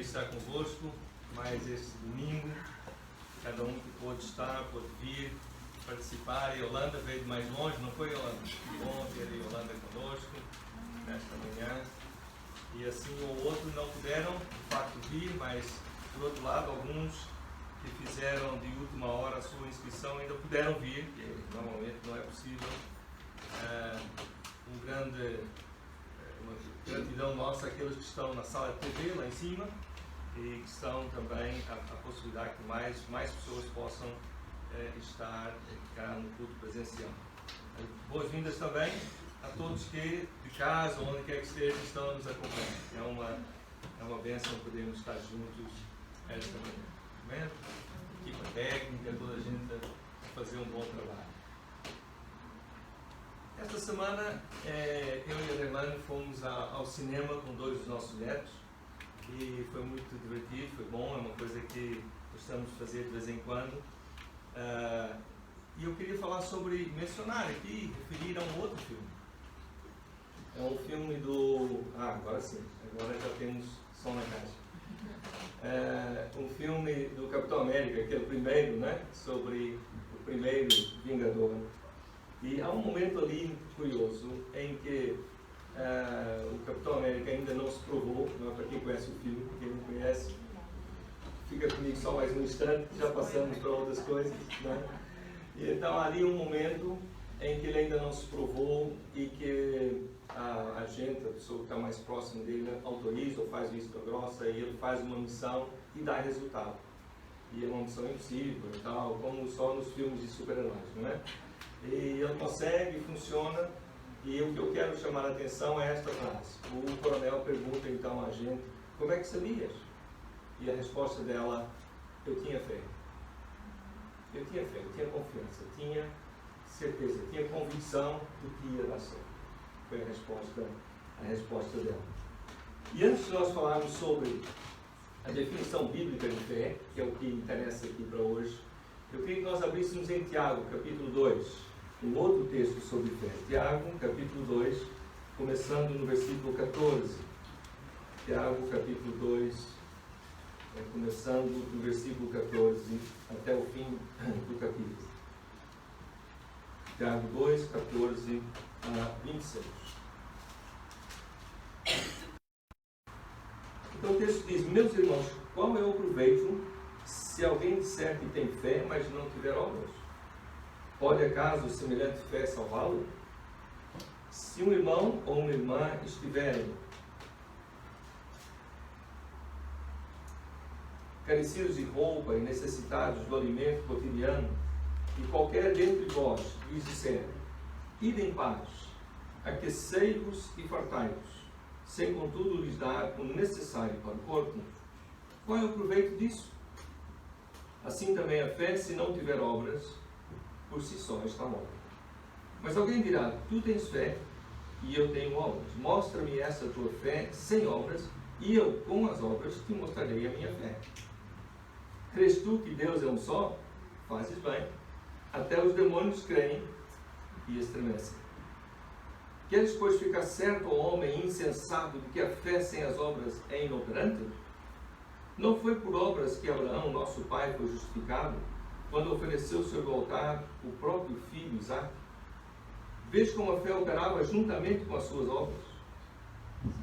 estar convosco mais este domingo. Cada um que pôde estar, pôde vir, participar. A Yolanda veio de mais longe, não foi, Yolanda? Que bom ter a Yolanda conosco nesta manhã. E assim ou outro não puderam, de facto, vir, mas, por outro lado, alguns que fizeram de última hora a sua inscrição ainda puderam vir, que normalmente não é possível. Uma gratidão nossa àqueles que estão na sala de TV lá em cima e que estão também a possibilidade que mais pessoas possam estar cá no culto presencial. Boas-vindas também a todos que de casa, onde quer que estejam, estão nos acompanhando. É uma bênção podermos estar juntos esta manhã. Equipa técnica, toda a gente a fazer um bom trabalho. Esta semana, eu e a Adelaine fomos ao cinema com dois dos nossos netos e foi muito divertido, foi bom, é uma coisa que gostamos de fazer de vez em quando. E eu queria mencionar aqui, referir a um outro filme. É um filme do... agora sim, agora já temos som na caixa. Um filme do Capitão América, que é o primeiro, né? Sobre o primeiro Vingador. E há um momento ali curioso em que o Capitão América ainda não se provou, não é para quem conhece o filme, para quem não conhece, fica comigo só mais um instante, já passamos para outras coisas, né? E então há ali um momento em que ele ainda não se provou e que a gente, a pessoa que está mais próxima dele, autoriza ou faz vista grossa e ele faz uma missão e dá resultado. E é uma missão impossível e tal, como só nos filmes de super-heróis, não é? E ele consegue, funciona, e o que eu quero chamar a atenção é esta frase. O coronel pergunta então a gente, como é que sabias? E a resposta dela, eu tinha fé. Eu tinha fé, eu tinha confiança, eu tinha certeza, eu tinha convicção de que ia dar certo. Foi a resposta dela. E antes de nós falarmos sobre a definição bíblica de fé, que é o que interessa aqui para hoje, eu queria que nós abríssemos em Tiago, capítulo 2, um outro texto sobre fé. Tiago, capítulo 2, começando no versículo 14. Tiago, capítulo 2, começando no versículo 14 até o fim do capítulo. Tiago 2, 14 a 26. Então o texto diz: meus irmãos, qual é o proveito se alguém disser que tem fé, mas não tiver obras? Pode acaso semelhante fé salvá-lo? Se um irmão ou uma irmã estiverem carecidos de roupa e necessitados do alimento cotidiano, e qualquer dentre vós lhes disser: ide em paz, aquecei-vos e fartai-vos, sem contudo lhes dar o necessário para o corpo, qual é o proveito disso? Assim também a fé, se não tiver obras, por si só está morta. Mas alguém dirá: tu tens fé e eu tenho obras. Mostra-me essa tua fé sem obras, e eu, com as obras, te mostrarei a minha fé. Crês tu que Deus é um só? Fazes bem. Até os demônios creem e estremecem. Queres, pois, ficar certo, ó homem insensato, de que a fé sem as obras é inoperante? Não foi por obras que Abraão, nosso pai, foi justificado, quando ofereceu sobre o altar o próprio filho Isaque? Vês como a fé operava juntamente com as suas obras?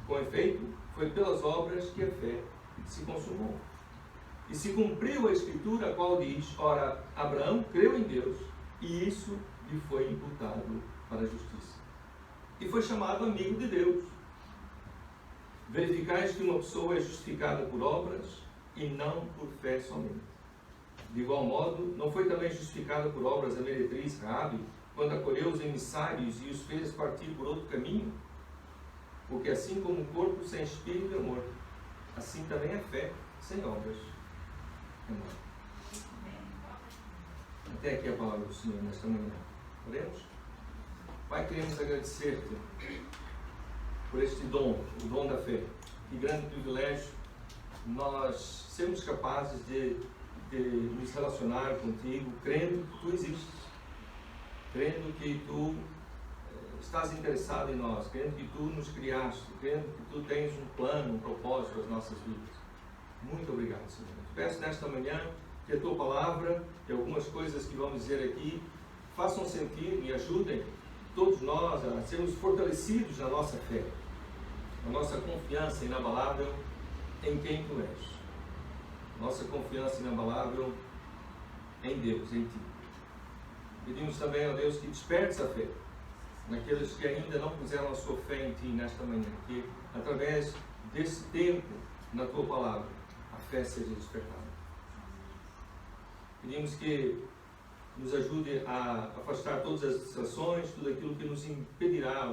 Com efeito, foi pelas obras que a fé se consumou. E se cumpriu a Escritura, a qual diz: ora, Abraão creu em Deus, e isso lhe foi imputado para a justiça. E foi chamado amigo de Deus. Verificais que uma pessoa é justificada por obras e não por fé somente. De igual modo, não foi também justificada por obras a meretriz Raabe, quando acolheu os emissários e os fez partir por outro caminho? Porque assim como o corpo sem espírito é morto, assim também a fé sem obras é morta. Até aqui a palavra do Senhor nesta manhã. Oremos? Pai, queremos agradecer-te por este dom, o dom da fé. Que grande privilégio nós sermos capazes de nos relacionar contigo, crendo que tu existes, crendo que tu estás interessado em nós, crendo que tu nos criaste, crendo que tu tens um plano, um propósito para as nossas vidas. Muito obrigado, Senhor. Eu peço nesta manhã que a Tua palavra e algumas coisas que vamos dizer aqui façam sentido e ajudem todos nós a sermos fortalecidos na nossa fé, a nossa confiança inabalável em quem Tu és, nossa confiança inabalável em Deus, em Ti. Pedimos também, ó Deus, que despertes a fé naqueles que ainda não puseram a sua fé em Ti nesta manhã, que através desse tempo na Tua palavra a fé seja despertada. Pedimos que nos ajude a afastar todas as distrações, tudo aquilo que nos impedirá,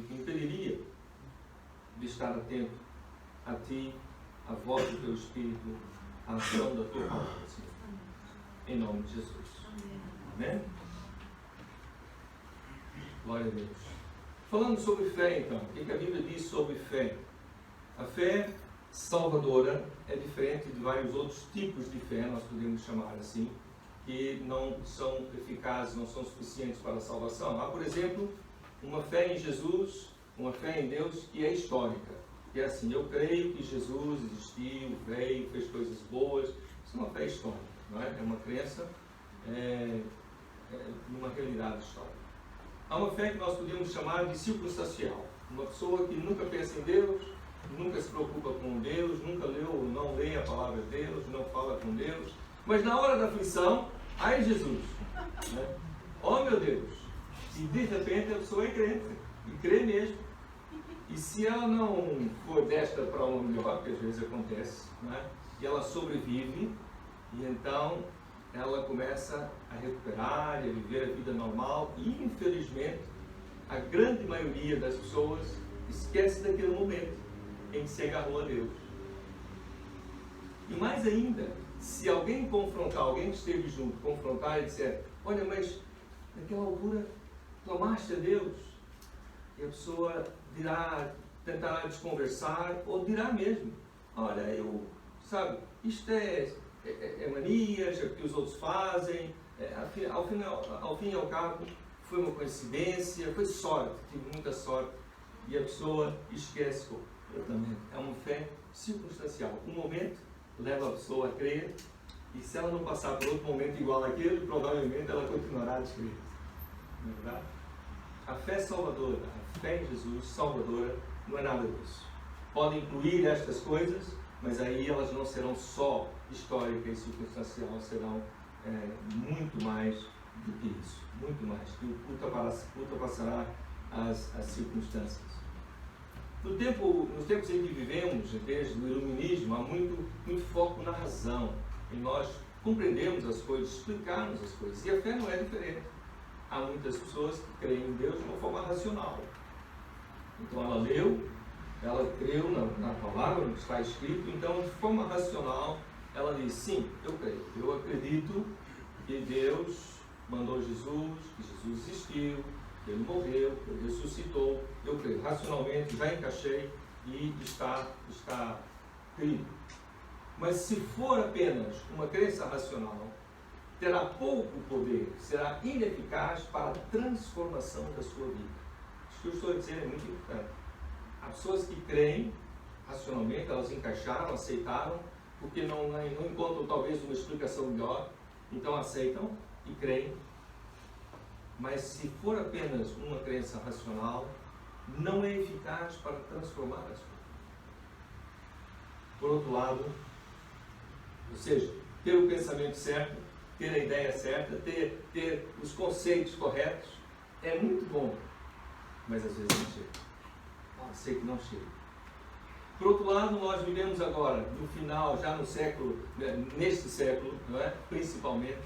que impediria de estar atento a Ti, a voz do Teu Espírito, a ação da Tua palavra, Senhor. Em nome de Jesus. Amém? Glória a Deus. Falando sobre fé, então, o que a Bíblia diz sobre fé? A fé salvadora é diferente de vários outros tipos de fé, nós podemos chamar assim, que não são eficazes, não são suficientes para a salvação. Há, por exemplo, uma fé em Jesus, uma fé em Deus que é histórica. Que é assim, eu creio que Jesus existiu, veio, fez coisas boas. Isso é uma fé histórica, não é? É uma crença numa realidade histórica. Há uma fé que nós podemos chamar de circunstancial. Uma pessoa que nunca pensa em Deus, nunca se preocupa com Deus, nunca leu ou não lê a palavra de Deus, não fala com Deus, mas na hora da aflição, ai Jesus, né? Oh meu Deus! E de repente a pessoa é crente, e crê mesmo. E se ela não for desta para uma melhor, que às vezes acontece, né? E ela sobrevive, e então ela começa a recuperar e a viver a vida normal, e infelizmente a grande maioria das pessoas esquece daquele momento em que se agarrou a Deus. E mais ainda, se alguém confrontar, alguém que esteve junto, confrontar e disser, olha, mas naquela altura clamaste a Deus, e a pessoa dirá, tentará desconversar, ou dirá mesmo, olha, isto é manias, é o que os outros fazem, ao fim e ao cabo, foi uma coincidência, foi sorte, tive muita sorte, e a pessoa esquece completamente. É uma fé circunstancial. Um momento leva a pessoa a crer, e se ela não passar por outro momento igual àquele, provavelmente ela continuará a descrer. Não é verdade? A fé salvadora, a fé em Jesus salvadora, não é nada disso. Pode incluir estas coisas, mas aí elas não serão só histórica e circunstancial, serão muito mais do que isso, muito mais, que ultrapassará as circunstâncias. Nos tempos em que vivemos, desde o iluminismo, há muito foco na razão, em nós compreendermos as coisas, explicarmos as coisas, e a fé não é diferente. Há muitas pessoas que creem em Deus de uma forma racional. Então ela leu, ela creu na palavra, no que está escrito, então de forma racional ela diz, sim, eu creio, eu acredito que Deus mandou Jesus, que Jesus existiu, que Ele morreu, que Ele ressuscitou, eu creio, racionalmente já encaixei e está crido. Mas se for apenas uma crença racional, terá pouco poder, será ineficaz para a transformação da sua vida. Isso que eu estou a dizer é muito importante. Há pessoas que creem racionalmente, elas encaixaram, aceitaram, porque não encontram talvez uma explicação melhor, então aceitam e creem. Mas se for apenas uma crença racional, não é eficaz para transformar as coisas. Por outro lado, ou seja, ter o pensamento certo, ter a ideia certa, ter os conceitos corretos, é muito bom, mas às vezes não chega. Sei que não chega. Por outro lado, nós vivemos agora, no final, já no século, neste século, não é? Principalmente,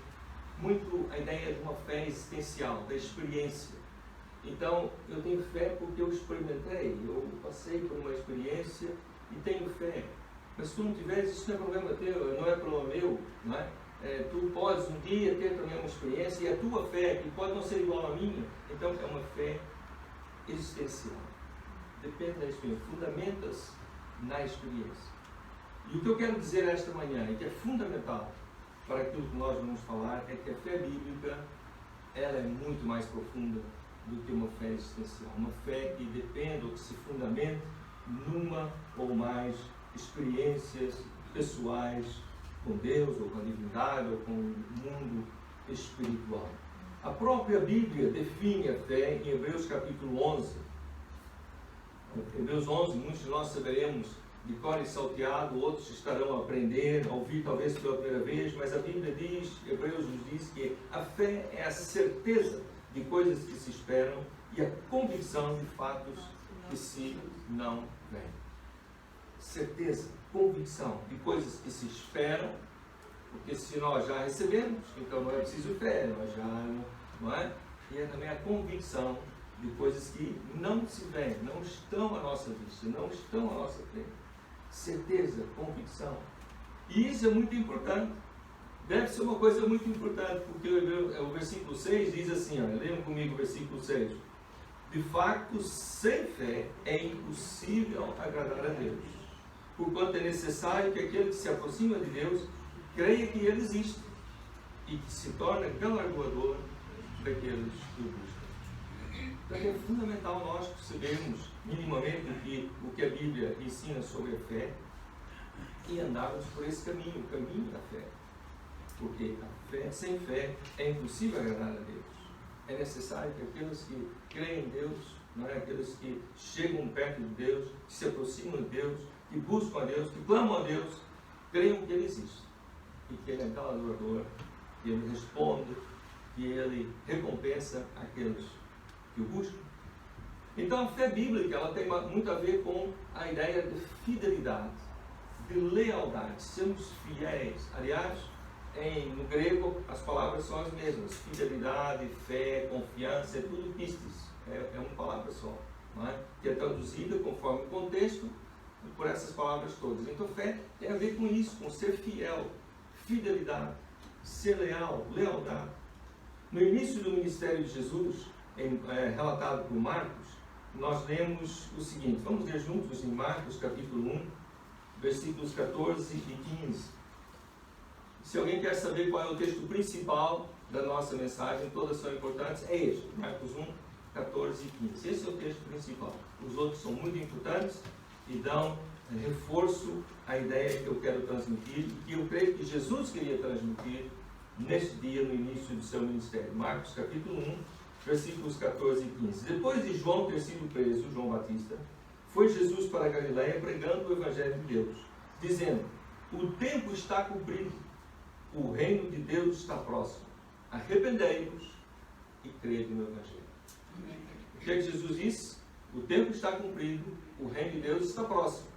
muito a ideia de uma fé existencial, da experiência. Então, eu tenho fé porque eu experimentei, eu passei por uma experiência e tenho fé. Mas se tu não tiveres, isso não é problema teu, não é problema meu, não é? Tu podes um dia ter também uma experiência e a tua fé, que pode não ser igual à minha, então é uma fé existencial. Depende da experiência, fundamenta-se na experiência. E o que eu quero dizer esta manhã, e que é fundamental para aquilo que nós vamos falar, é que a fé bíblica, ela é muito mais profunda do que uma fé existencial. Uma fé que depende ou que se fundamente numa ou mais experiências pessoais com Deus, ou com a divindade, ou com o mundo espiritual. A própria Bíblia define a fé em Hebreus capítulo 11. Hebreus 11, muitos de nós saberemos de cor e salteado, outros estarão a aprender, a ouvir talvez pela primeira vez, mas a Bíblia diz, Hebreus nos diz que a fé é a certeza de coisas que se esperam e a convicção de fatos que se não veem. Certeza, convicção de coisas que se esperam, porque se nós já recebemos, então não é preciso fé, nós já não é? E é também a convicção de coisas que não se veem, não estão à nossa vista, não estão à nossa frente. Certeza, convicção. E isso é muito importante. Deve ser uma coisa muito importante, porque o versículo 6 diz assim, leiam comigo o versículo 6. De facto, sem fé é impossível agradar a Deus. Porquanto é necessário que aquele que se aproxima de Deus creia que Ele existe e que se torna galardoador daqueles que o buscam. Então é fundamental nós percebermos minimamente o que a Bíblia ensina sobre a fé e andarmos por esse caminho, o caminho da fé. Porque a fé, sem fé é impossível agradar a Deus. É necessário que aqueles que creem em Deus, aqueles que chegam perto de Deus, que se aproximam de Deus, que buscam a Deus, que clamam a Deus, creiam que Ele existe. E que Ele é galardoador, que Ele responde, que Ele recompensa aqueles que o buscam. Então a fé bíblica ela tem muito a ver com a ideia de fidelidade, de lealdade, sermos fiéis. Aliás, no grego as palavras são as mesmas, fidelidade, fé, confiança, é tudo pistis, é uma palavra só, que é traduzida conforme o contexto por essas palavras todas. Então fé tem a ver com isso, com ser fiel, fidelidade, ser leal, lealdade. No início do ministério de Jesus, relatado por Marcos, nós lemos o seguinte, vamos ler juntos em Marcos capítulo 1, versículos 14 e 15. Se alguém quer saber qual é o texto principal da nossa mensagem, todas são importantes, é este, Marcos 1, 14 e 15. Esse é o texto principal. Os outros são muito importantes e dão reforço à ideia que eu quero transmitir e que eu creio que Jesus queria transmitir neste dia, no início do seu ministério. Marcos capítulo 1, versículos 14 e 15. Depois de João ter sido preso, João Batista, foi Jesus para a Galileia pregando o Evangelho de Deus, dizendo, o tempo está cumprido, o reino de Deus está próximo. Arrependei-vos e crede no Evangelho. O que é que Jesus disse? O tempo está cumprido, o reino de Deus está próximo.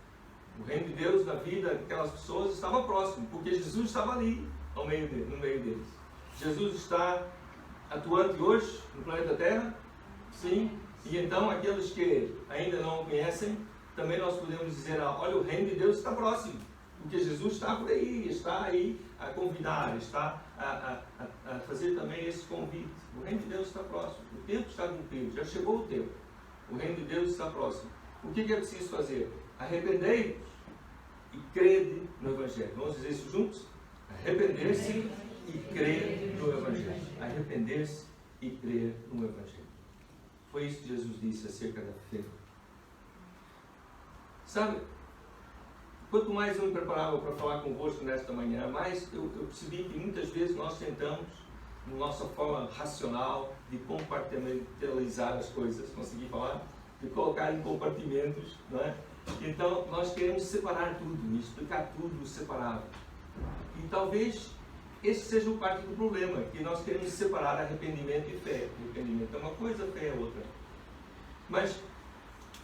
O reino de Deus na vida daquelas pessoas estava próximo, porque Jesus estava ali, no meio deles. Jesus está atuante hoje no planeta Terra? Sim. E então aqueles que ainda não o conhecem, também nós podemos dizer, olha, o reino de Deus está próximo. Porque Jesus está por aí, está aí a convidar, está a fazer também esse convite. O reino de Deus está próximo, o tempo está cumprido, já chegou o tempo. O reino de Deus está próximo. O que é preciso fazer? Arrependei-vos e crede no Evangelho. Vamos dizer isso juntos? Arrepender-se e crer no Evangelho. Arrepender-se e crer no Evangelho. Foi isso que Jesus disse acerca da fé. Sabe, quanto mais eu me preparava para falar convosco nesta manhã, mais eu percebi que muitas vezes nós tentamos, na nossa forma racional, de compartimentalizar as coisas, consegui falar? De colocar em compartimentos, não é? Então, nós queremos separar tudo, explicar tudo separado. E talvez esse seja o parte do problema, que nós queremos separar arrependimento e fé. Arrependimento é uma coisa, fé é outra. Mas,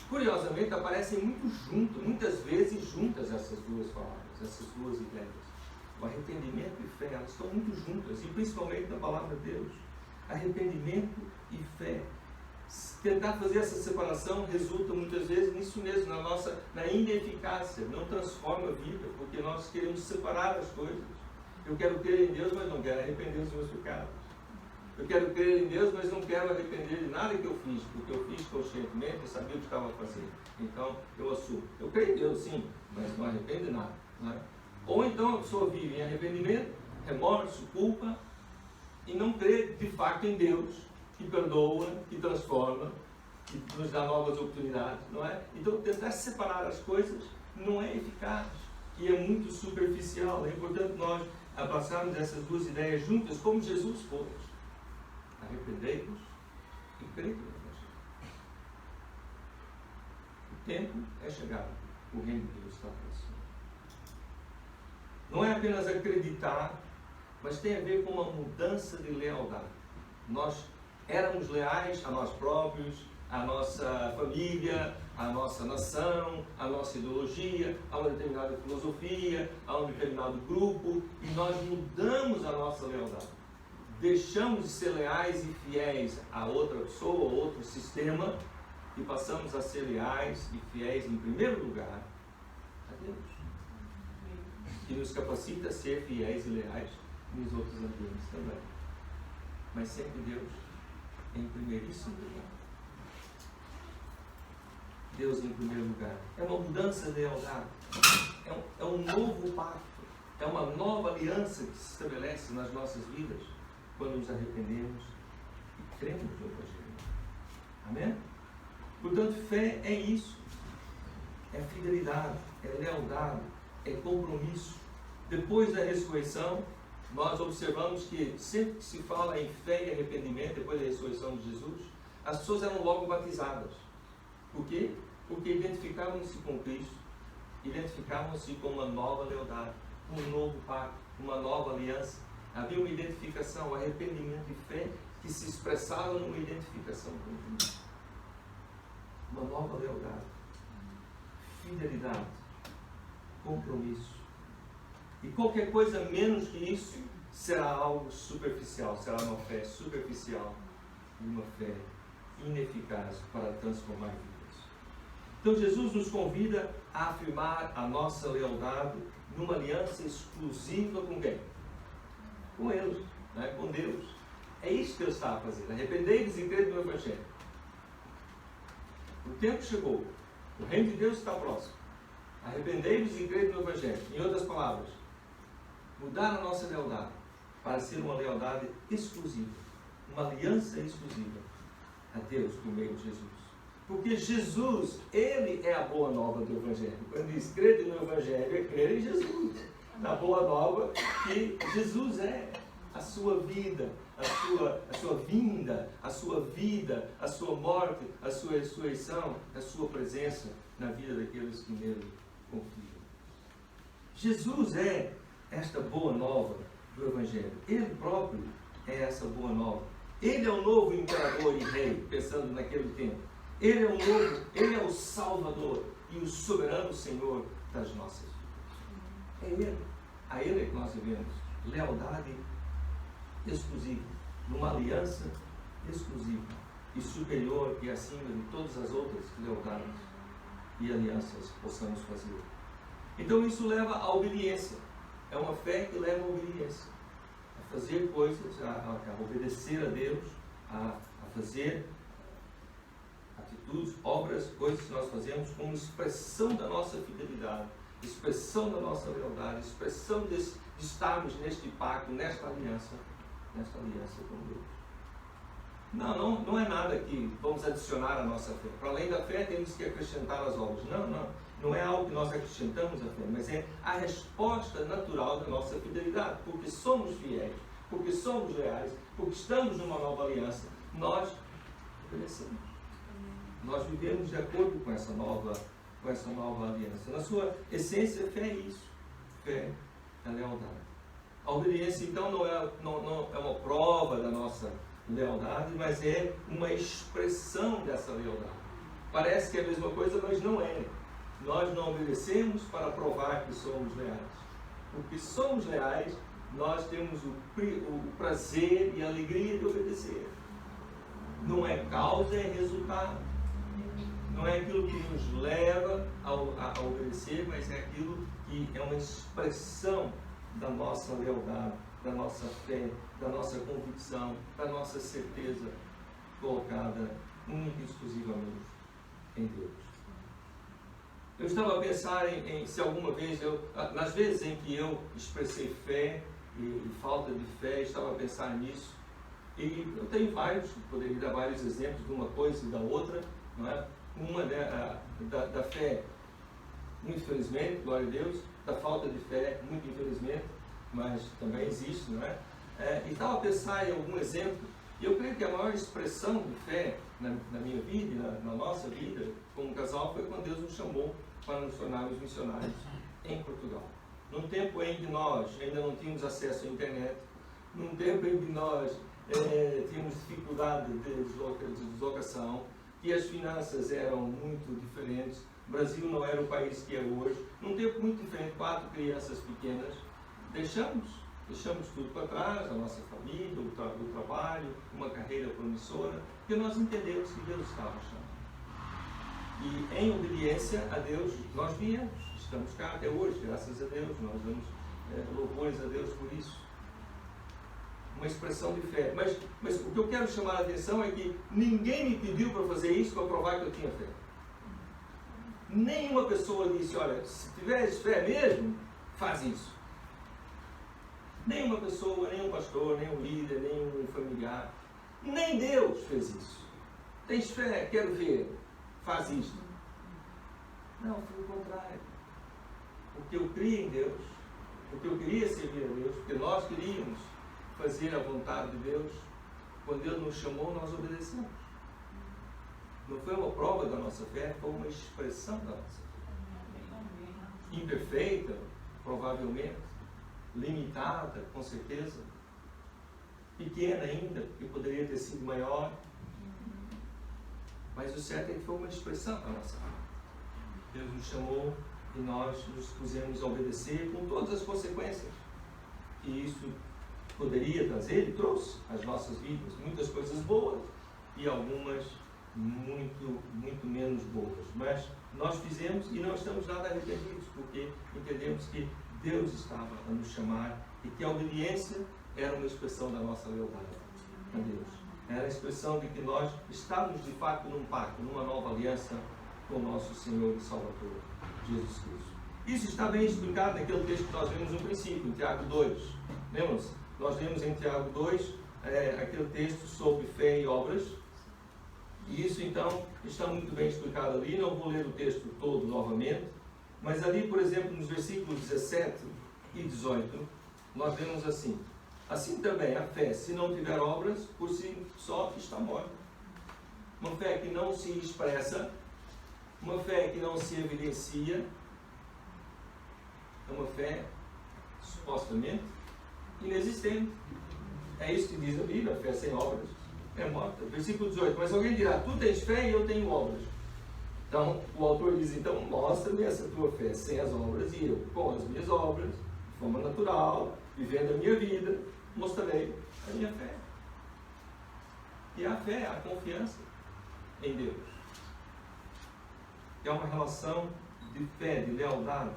curiosamente, aparecem muitas vezes juntas essas duas palavras, essas duas ideias. O arrependimento e fé, elas estão muito juntas, e principalmente na palavra de Deus. Arrependimento e fé. Tentar fazer essa separação resulta muitas vezes nisso mesmo, na ineficácia, não transforma a vida, porque nós queremos separar as coisas. Eu quero crer em Deus, mas não quero arrepender dos meus pecados. Eu quero crer em Deus, mas não quero arrepender de nada que eu fiz, porque eu fiz conscientemente e sabia o que estava fazendo. Então, eu assumo. Eu creio em Deus, sim, mas não arrependo de nada. Não é? Ou então a pessoa vive em arrependimento, remorso, culpa, e não crê de fato em Deus, que perdoa, que transforma, que nos dá novas oportunidades, não é? Então, tentar separar as coisas não é eficaz. e é muito superficial. É importante nós abraçarmos essas duas ideias juntas, como Jesus fez. Arrependei-vos e crede no Evangelho. O tempo é chegado, o reino de Deus está próximo. Não é apenas acreditar, mas tem a ver com uma mudança de lealdade. Nós éramos leais a nós próprios, à nossa família, à nossa nação, à nossa ideologia, a uma determinada filosofia, a um determinado grupo, e nós mudamos a nossa lealdade. Deixamos de ser leais e fiéis a outra pessoa, a outro sistema, e passamos a ser leais e fiéis, em primeiro lugar, a Deus, que nos capacita a ser fiéis e leais nos outros ambientes também. Mas sempre Deus em primeiríssimo lugar. Deus em primeiro lugar. É uma mudança de lealdade. É um novo pacto. É uma nova aliança que se estabelece nas nossas vidas quando nos arrependemos e cremos no Evangelho. Amém? Portanto, fé é isso. É fidelidade, é lealdade, é compromisso. Depois da ressurreição, nós observamos que sempre que se fala em fé e arrependimento, depois da ressurreição de Jesus, as pessoas eram logo batizadas. Por quê? Porque identificavam-se com Cristo, identificavam-se com uma nova lealdade, um novo pacto, uma nova aliança. Havia uma identificação, arrependimento e fé que se expressava numa identificação com Cristo. Uma nova lealdade, fidelidade, compromisso. E qualquer coisa menos que isso será algo superficial, será uma fé superficial e uma fé ineficaz para transformar vidas. Então Jesus nos convida a afirmar a nossa lealdade numa aliança exclusiva com quem? Com Ele, né? Com Deus. É isso que Ele está a fazer. Arrependei-vos e crede no Evangelho. O tempo chegou. O reino de Deus está próximo. Arrependei-vos e crede no Evangelho. Em outras palavras, mudar a nossa lealdade para ser uma lealdade exclusiva, uma aliança exclusiva a Deus por meio de Jesus. Porque Jesus, Ele é a boa nova do Evangelho. Quando diz crede no Evangelho, é crer em Jesus. Na boa nova que Jesus é a sua vida, a sua vinda, a sua vida, a sua morte, a sua ressurreição, a sua presença na vida daqueles que nele confiam. Jesus é esta boa nova do Evangelho. Ele próprio é essa boa nova. Ele é o novo imperador e rei, pensando naquele tempo. Ele é o novo, Ele é o Salvador e o soberano Senhor das nossas vidas. É Ele. A Ele é que nós devemos lealdade exclusiva, numa aliança exclusiva e superior e acima de todas as outras lealdades e alianças que possamos fazer. Então isso leva à obediência. É uma fé que leva à obediência. A fazer coisas, a obedecer a Deus, a fazer atitudes, obras, coisas que nós fazemos como expressão da nossa fidelidade, expressão da nossa lealdade, expressão de estarmos neste pacto, nesta aliança com Deus. Não é nada que vamos adicionar à nossa fé. Para além da fé, temos que acrescentar as obras. Não é algo que nós acrescentamos à fé, mas é a resposta natural da nossa fidelidade. Porque somos fiéis, porque somos leais, porque estamos numa nova aliança, nós obedecemos. Nós vivemos de acordo com essa nova aliança. Na sua essência, fé é isso. Fé é lealdade. A obediência, então, não é uma prova da nossa lealdade, mas é uma expressão dessa lealdade. Parece que é a mesma coisa, mas não é. Nós não obedecemos para provar que somos leais. Porque somos leais, nós temos o prazer e a alegria de obedecer. Não é causa, é resultado. Não é aquilo que nos leva a obedecer, mas é aquilo que é uma expressão da nossa lealdade, da nossa fé, da nossa convicção, da nossa certeza colocada única e exclusivamente em Deus. Eu estava a pensar em se alguma vez, nas vezes em que eu expressei fé e falta de fé, estava a pensar nisso. E eu tenho vários, poderia dar vários exemplos de uma coisa e da outra, não é? Uma da fé muito infelizmente, glória a Deus, da falta de fé, muito infelizmente, mas também existe, não é? E estava a pensar em algum exemplo, e eu creio que a maior expressão de fé na minha vida, na nossa vida, como casal, foi quando Deus nos chamou para nos tornarmos missionários em Portugal. Num tempo em que nós ainda não tínhamos acesso à internet, num tempo em que nós tínhamos dificuldade de deslocação, que as finanças eram muito diferentes, o Brasil não era o país que é hoje, num tempo muito diferente, 4 crianças pequenas, deixamos tudo para trás, a nossa família, o trabalho, uma carreira promissora, porque nós entendemos que Deus estava chamando. E em obediência a Deus, nós viemos, estamos cá até hoje, graças a Deus, nós damos louvores a Deus por isso. Uma expressão de fé. Mas o que eu quero chamar a atenção é que ninguém me pediu para fazer isso para provar que eu tinha fé. Nenhuma pessoa disse, olha, se tiveres fé mesmo, faz isso. Nenhuma pessoa, nenhum pastor, nenhum líder, nenhum familiar, nem Deus fez isso. Tens fé? Quero ver. Faz isto. Não, foi o contrário. Porque eu criei em Deus, porque eu queria servir a Deus, porque nós queríamos fazer a vontade de Deus. Quando Deus nos chamou, nós obedecemos. Não foi uma prova da nossa fé, foi uma expressão da nossa fé. Imperfeita, provavelmente. Limitada, com certeza. Pequena ainda, porque poderia ter sido maior. Mas o certo é que foi uma expressão da nossa fé. Deus nos chamou e nós nos pusemos a obedecer com todas as consequências que isso poderia trazer e trouxe às nossas vidas. Muitas coisas boas e algumas muito menos boas. Mas nós fizemos e não estamos nada arrependidos, porque entendemos que Deus estava a nos chamar e que a obediência era uma expressão da nossa lealdade a Deus. Era a expressão de que nós estávamos de fato num pacto, numa nova aliança com o nosso Senhor e Salvador, Jesus Cristo. Isso está bem explicado naquele texto que nós vimos no princípio, em Tiago 2. Lembram-se? Nós vimos em Tiago 2 aquele texto sobre fé e obras. E isso então está muito bem explicado ali. Não vou ler o texto todo novamente. Mas ali, por exemplo, nos versículos 17 e 18, nós vemos assim: assim também a fé, se não tiver obras, por si só está morta. Uma fé que não se expressa, uma fé que não se evidencia, é uma fé supostamente inexistente. É isso que diz a Bíblia: a fé sem obras é morta. Versículo 18: mas alguém dirá, tu tens fé e eu tenho obras. Então, o autor diz, então, mostra-me essa tua fé sem as obras, e eu, com as minhas obras, de forma natural, vivendo a minha vida, mostrarei a minha fé. E a fé é a confiança em Deus. É uma relação de fé, de lealdade,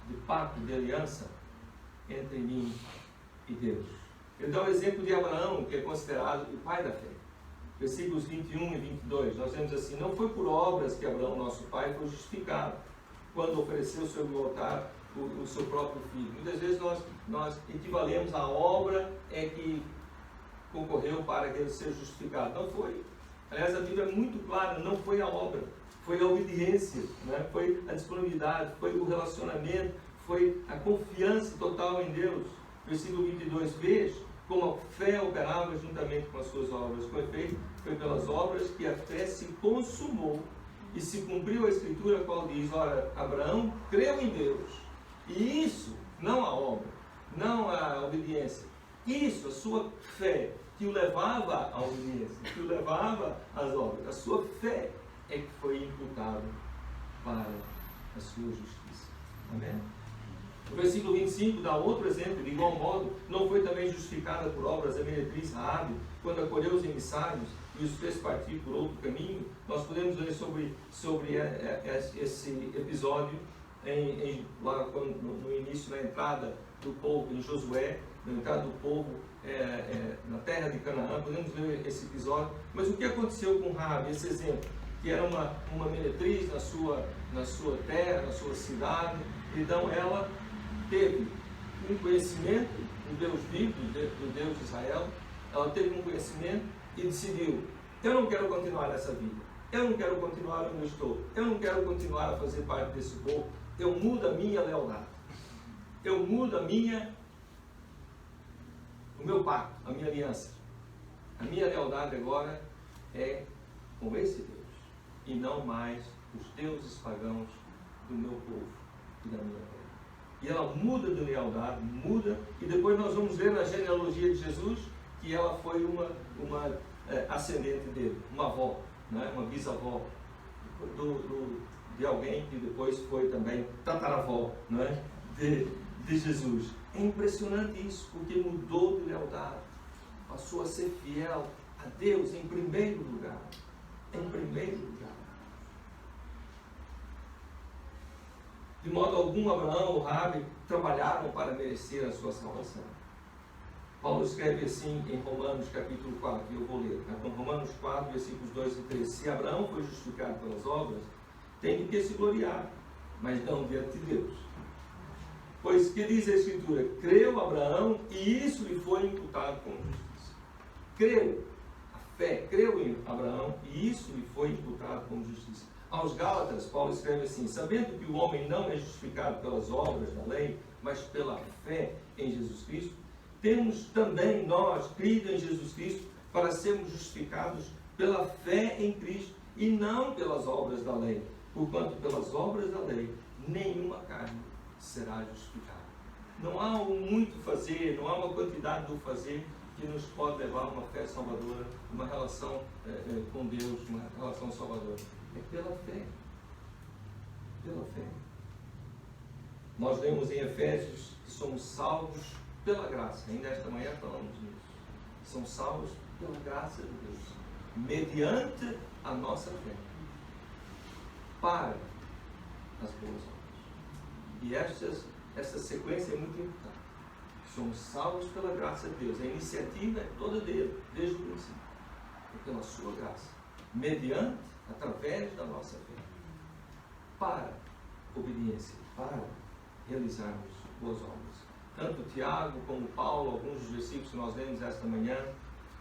de pacto, de aliança entre mim e Deus. Eu dou o exemplo de Abraão, que é considerado o pai da fé. Versículos 21 e 22, nós vemos assim: não foi por obras que Abraão, nosso pai, foi justificado, quando ofereceu sobre o altar o seu próprio filho. Muitas vezes nós equivalemos a obra que concorreu para que ele seja justificado. Não foi. Aliás, a Bíblia é muito clara: não foi a obra, foi a obediência, né? Foi a disponibilidade, foi o relacionamento, foi a confiança total em Deus. Versículo 22, veja como a fé operava juntamente com as suas obras. Com efeito, foi pelas obras que a fé se consumou e se cumpriu a Escritura, a qual diz: ora, Abraão creu em Deus, e isso, não a obra, não a obediência, isso, a sua fé, que o levava à obediência, que o levava às obras, a sua fé é que foi imputada para a sua justiça. Amém? O versículo 25 dá outro exemplo: de igual modo, não foi também justificada por obras a meretriz Raabe, quando acolheu os emissários e os fez partir por outro caminho? Nós podemos ler sobre esse episódio lá no início, na entrada do povo, em Josué, na entrada do povo na terra de Canaã. Podemos ler esse episódio. Mas o que aconteceu com Raabe, esse exemplo? Que era uma meretriz na sua terra, na sua cidade. Então ela teve um conhecimento do Deus vivo, do Deus de Israel. Ela teve um conhecimento e decidiu: eu não quero continuar nessa vida, eu não quero continuar onde eu estou, eu não quero continuar a fazer parte desse povo, eu mudo a minha lealdade. Eu mudo o meu pacto, a minha aliança. A minha lealdade agora é com esse Deus, e não mais os deuses pagãos do meu povo e da minha terra. E ela muda de lealdade, muda, e depois nós vamos ver na genealogia de Jesus que ela foi uma ascendente dele, uma avó, não é? Uma bisavó de alguém que depois foi também tataravó, não é? de Jesus. É impressionante isso, porque mudou de lealdade, passou a ser fiel a Deus em primeiro lugar. Em primeiro lugar. De modo algum, Abraão ou Rabi trabalharam para merecer a sua salvação. Paulo escreve assim em Romanos capítulo 4, e eu vou ler. Romanos 4, versículos 2 e 3. Se Abraão foi justificado pelas obras, tem de que se gloriar, mas não diante de Deus. Pois que diz a Escritura? Creu Abraão e isso lhe foi imputado como justiça. Creu, a fé, creu em Abraão e isso lhe foi imputado como justiça. Aos Gálatas, Paulo escreve assim: sabendo que o homem não é justificado pelas obras da lei, mas pela fé em Jesus Cristo, temos também nós crido em Jesus Cristo para sermos justificados pela fé em Cristo e não pelas obras da lei, porquanto pelas obras da lei nenhuma carne será justificada. Não há muito fazer, não há uma quantidade do fazer que nos pode levar a uma fé salvadora, uma relação com Deus, uma relação salvadora. É pela fé. Pela fé. Nós lemos em Efésios que somos salvos pela graça. Ainda esta manhã falamos nisso. São salvos pela graça de Deus, mediante a nossa fé, para as boas obras. E essa sequência é muito importante. Somos salvos pela graça de Deus. A iniciativa é toda dele, desde o princípio. É pela sua graça, mediante, através da nossa fé, para obediência, para realizarmos boas obras. Tanto Tiago como Paulo, alguns dos versículos que nós lemos esta manhã,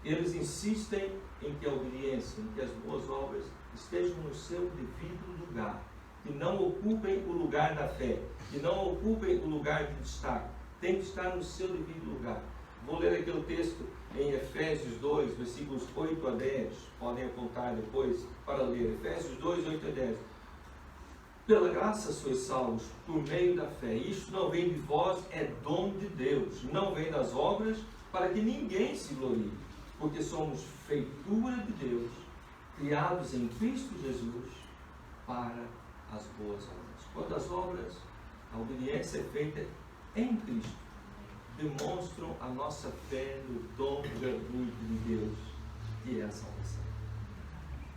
eles insistem em que a obediência, em que as boas obras estejam no seu devido lugar, que não ocupem o lugar da fé, que não ocupem o lugar de destaque, tem que estar no seu devido lugar. Vou ler aquele texto em Efésios 2, versículos 8 a 10, podem apontar depois para ler, Efésios 2, 8 a 10. Pela graça sois salvos, por meio da fé. Isto não vem de vós, é dom de Deus. Não vem das obras, para que ninguém se glorie. Porque somos feitura de Deus, criados em Cristo Jesus, para as boas obras. Quando as obras, a obediência é feita em Cristo, demonstram a nossa fé no dom gratuito de Deus, que é a salvação.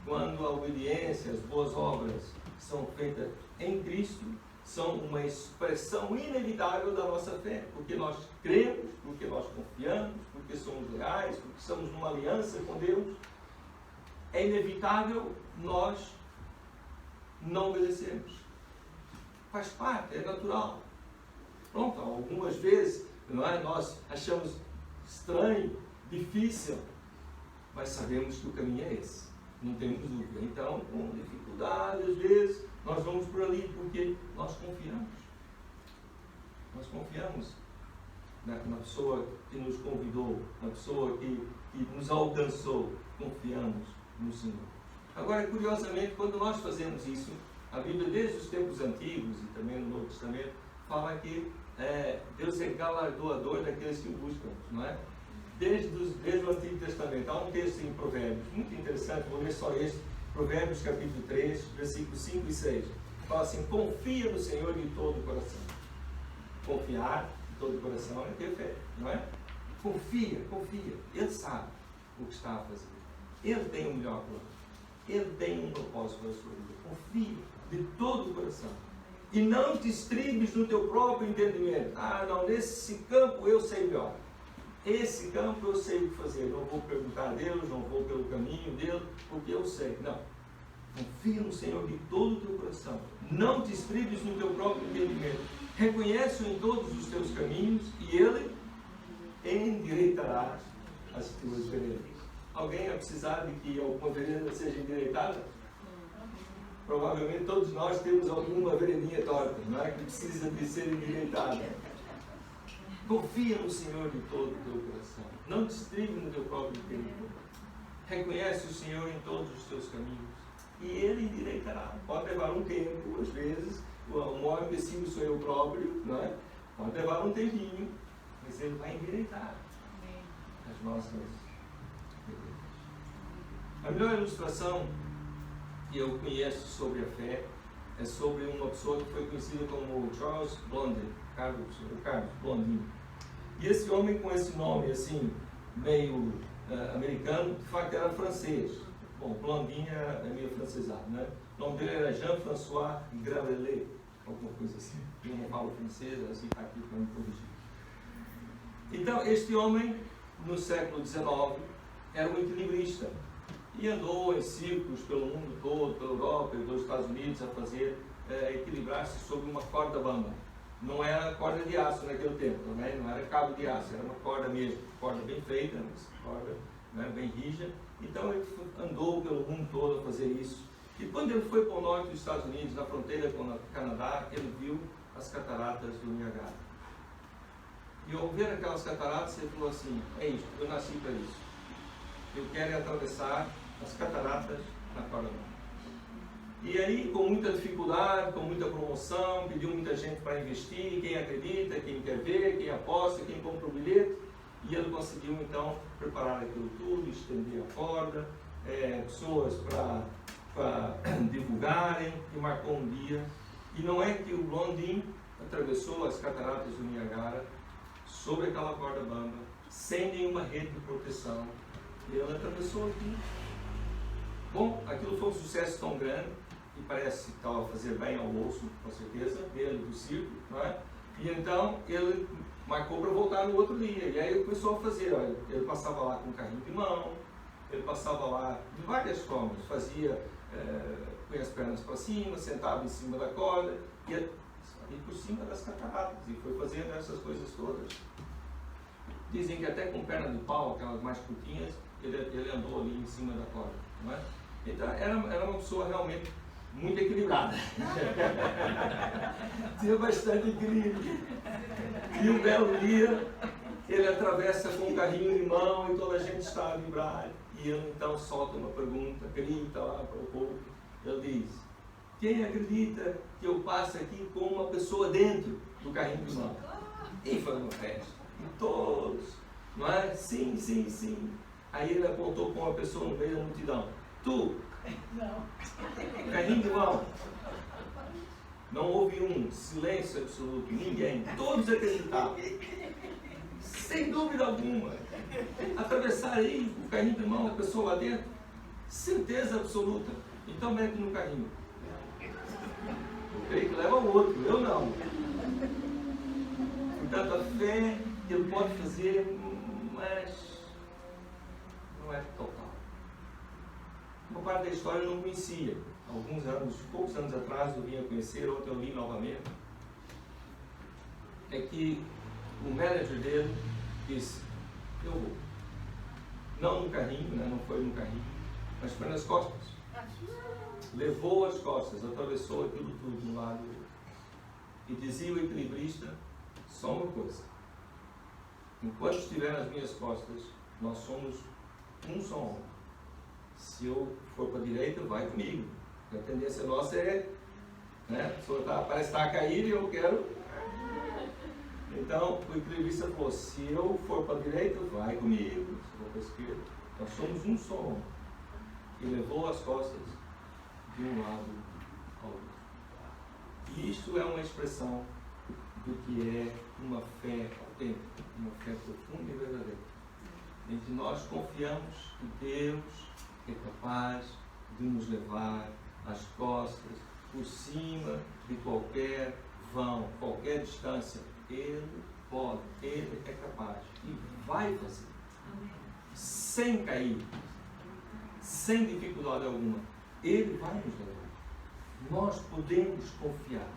Quando a obediência, as boas obras, são feitas em Cristo, são uma expressão inevitável da nossa fé, porque nós cremos, porque nós confiamos, porque somos leais, porque estamos numa aliança com Deus. É inevitável nós não obedecermos. Faz parte, é natural. Pronto, algumas vezes nós achamos estranho, difícil, mas sabemos que o caminho é esse, não temos dúvida. Então, com dificuldade, às vezes, nós vamos por ali porque nós confiamos. Nós confiamos na pessoa que nos convidou, na pessoa que nos alcançou. Confiamos no Senhor. Agora, curiosamente, quando nós fazemos isso, a Bíblia, desde os tempos antigos e também no Novo Testamento, fala que Deus é galardoador daqueles que o buscam, não é? Desde o Antigo Testamento. Há um texto em Provérbios, muito interessante, vou ler só este, Provérbios capítulo 3, versículos 5 e 6. Fala assim: confia no Senhor de todo o coração. Confiar de todo o coração é ter fé, não é? Confia. Ele sabe o que está a fazer. Ele tem o melhor plano. Ele tem um propósito para a sua vida. Confia de todo o coração. E não te estribes no teu próprio entendimento. Ah, não, nesse campo eu sei melhor. Esse campo eu sei o que fazer. Não vou perguntar a Deus, não vou pelo caminho dele, porque eu sei. Não. Confia no Senhor de todo o teu coração. Não te estribes no teu próprio entendimento. Reconhece-o em todos os teus caminhos e Ele endireitará as tuas veredas. Alguém vai precisar de que alguma vereda seja endireitada? provavelmente todos nós temos alguma veredinha torta, não é? Que precisa de ser endireitada. Confia no Senhor de todo o teu coração. Não te estribe no teu próprio tempo. Reconhece o Senhor em todos os teus caminhos e Ele endireitará. Pode levar um tempo, às vezes, o maior imbecil sou eu próprio, não é? Pode levar um tempinho, mas Ele vai endireitar as nossas vidas. A melhor ilustração que eu conheço sobre a fé é sobre uma pessoa que foi conhecida como Charles Blondin, o Carlos Blondin. E esse homem com esse nome assim, meio americano, de facto era francês. Bom, Blondin é meio francesado, né? O nome dele era Jean-François Gravelet, alguma coisa assim. Eu não falo francês, assim está aqui para me corrigir. Então, este homem, no século XIX, era um equilibrista. E andou em círculos pelo mundo todo, pela Europa e pelos Estados Unidos, a fazer equilibrar-se sobre uma corda bamba. Não era corda de aço naquele tempo, né? Não era cabo de aço, era uma corda mesmo, corda bem feita, mas corda, né, bem rija. Então ele andou pelo mundo todo a fazer isso. E quando ele foi para o norte dos Estados Unidos, na fronteira com o Canadá, ele viu as cataratas do Niagara. E ao ver aquelas cataratas, ele falou assim: é isto, eu nasci para isso. Eu quero atravessar as cataratas na corda bamba. E aí, com muita dificuldade, com muita promoção, pediu muita gente para investir, quem acredita, quem quer ver, quem aposta, quem compra o bilhete. E ele conseguiu, então, preparar aquilo tudo, estender a corda, pessoas para divulgarem, e marcou um dia. E não é que o Blondin atravessou as cataratas do Niagara sobre aquela corda bamba, sem nenhuma rede de proteção. E ele atravessou aqui. Bom, aquilo foi um sucesso tão grande, e parece que estava a fazer bem ao bolso, com certeza, dele, do circo, não é? E então ele marcou para voltar no outro dia. E aí ele começou a fazer, olha, ele passava lá com um carrinho de mão, ele passava lá de várias formas, fazia, põe as pernas para cima, sentava em cima da corda, ia por cima das cataratas, e foi fazendo essas coisas todas. Dizem que até com perna de pau, aquelas mais curtinhas, ele andou ali em cima da corda, não é? Então era uma pessoa realmente muito equilibrada. Tinha bastante equilíbrio. E um belo dia, ele atravessa com um carrinho de mão e toda a gente está a vibrar. E ele então solta uma pergunta, grita lá para o povo. Ele diz: quem acredita que eu passo aqui com uma pessoa dentro do carrinho de mão? E foi uma festa. E todos, não é? Sim, sim, sim. Aí ele apontou com uma pessoa no meio da multidão. Tu! Não. Carrinho de mão. Não houve um silêncio absoluto, ninguém. Todos acreditavam. Sem dúvida alguma. Atravessar aí o carrinho de mão, a pessoa lá dentro. Certeza absoluta. Então mete no carrinho. Eu creio que leva o outro, eu não. Portanto, a fé ele pode fazer, mas não é total. Uma parte da história eu não conhecia. Alguns anos, poucos anos atrás, eu vim a conhecer, ontem eu li novamente. É que o manager dele disse: eu vou. Não no carrinho, né? Não foi no carrinho, mas foi nas costas. Levou as costas, atravessou aquilo tudo de um lado e do outro. E dizia o equilibrista só uma coisa: enquanto estiver nas minhas costas, nós somos um só homem. Se eu for para a direita, vai comigo. A tendência nossa é, né? A pessoa parece estar a cair e eu quero. Então, o equilibrista falou: se eu for para a direita, vai comigo. Se eu for para a esquerda, nós somos um só homem. E levou as costas de um lado ao outro. E isto é uma expressão do que é uma fé autêntica, uma fé profunda e verdadeira. Em que nós confiamos que Deus é capaz de nos levar às costas, por cima de qualquer vão, qualquer distância. Ele pode, Ele é capaz e vai fazer. Sem cair, sem dificuldade alguma. Ele vai nos levar. Nós podemos confiar.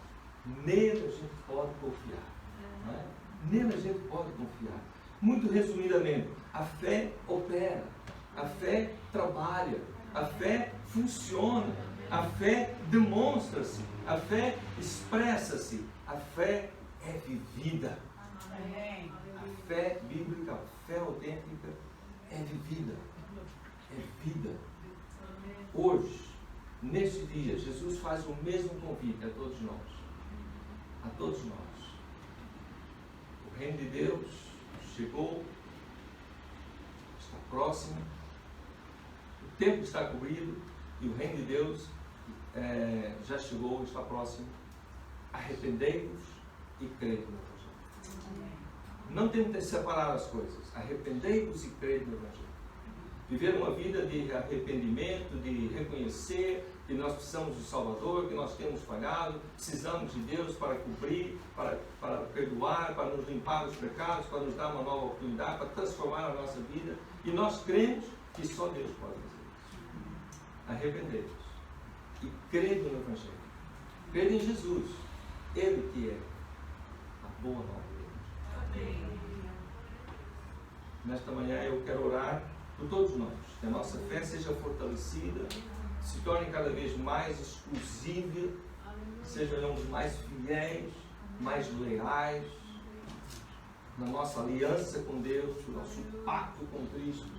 Nele a gente pode confiar. Não é? Nele a gente pode confiar. Muito resumidamente, a fé opera. A fé trabalha, a fé funciona. A fé demonstra-se, a fé expressa-se, a fé é vivida. A fé bíblica, a fé autêntica é vivida. É vida. Hoje, neste dia, Jesus faz o mesmo convite a todos nós. A todos nós. O reino de Deus chegou, está próximo, o tempo está cobrido e o reino de Deus já chegou, está próximo. Arrependei-vos e crede no Evangelho. Não temos de separar as coisas. Arrependei-vos e crede no Evangelho. Viver uma vida de arrependimento, de reconhecer que nós precisamos do Salvador, que nós temos falhado, precisamos de Deus para cobrir, para perdoar, para nos limpar dos pecados, para nos dar uma nova oportunidade, para transformar a nossa vida. E nós cremos que só Deus pode fazer isso. Arrependei-vos e crede no Evangelho. Crede em Jesus, Ele que é a boa nova de Deus. Nesta manhã eu quero orar por todos nós, que a nossa fé seja fortalecida, se torne cada vez mais exclusiva, sejamos mais fiéis, mais leais na nossa aliança com Deus, no nosso pacto com Cristo.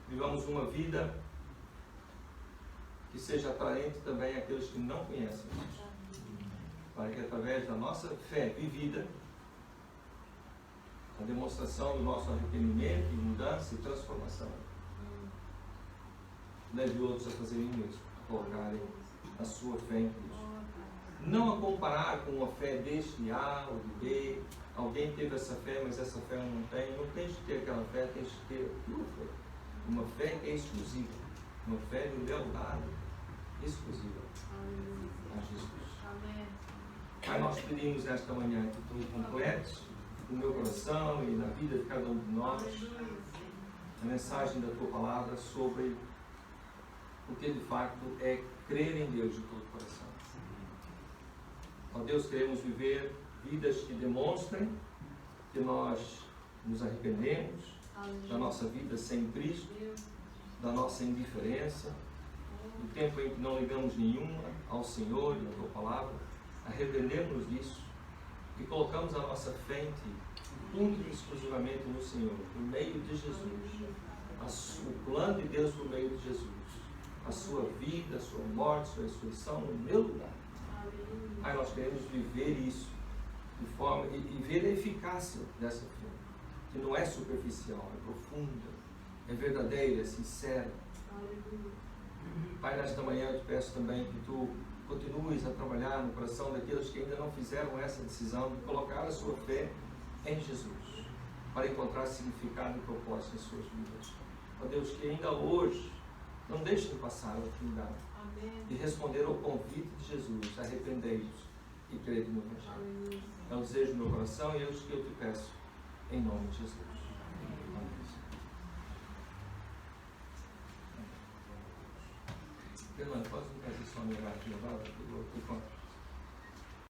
Vivamos uma vida que seja atraente também àqueles que não conhecem Deus, para que através da nossa fé vivida, a demonstração do nosso arrependimento, mudança e transformação, leve outros a fazerem o mesmo, a colocarem a sua fé em Cristo. Não a comparar com uma fé deste A ou de B. Alguém teve essa fé, mas essa fé eu não tenho. Não tens de ter aquela fé, tens de ter a tua fé. Uma fé que é exclusiva. Uma fé de lealdade exclusiva a Jesus. Pai, nós pedimos nesta manhã que tu completes no meu coração e na vida de cada um de nós a mensagem da tua palavra sobre o que de facto é crer em Deus de todo o coração. Ó Deus, queremos viver vidas que demonstrem que nós nos arrependemos da nossa vida sem Cristo, da nossa indiferença, do tempo em que não ligamos nenhuma ao Senhor e à tua palavra. Arrependemos-nos disso e colocamos a nossa fé em Ti, única e exclusivamente no Senhor, por meio de Jesus. O plano de Deus por meio de Jesus. A sua vida, a sua morte, a sua ressurreição no meu lugar. Pai, nós queremos viver isso de forma e ver a eficácia dessa fé, que não é superficial, é profunda, é verdadeira, é sincera. Pai, nesta manhã eu te peço também que tu continues a trabalhar no coração daqueles que ainda não fizeram essa decisão de colocar a sua fé em Jesus, para encontrar significado e propósito em suas vidas. Ó Deus, que ainda hoje não deixe de passar a oportunidade de responder ao convite de Jesus, arrependei-vos e crede no Evangelho. É o desejo do meu coração e é isso que eu te peço, em nome de Jesus. Amém. Fernando, pode me fazer só mirar aqui agora?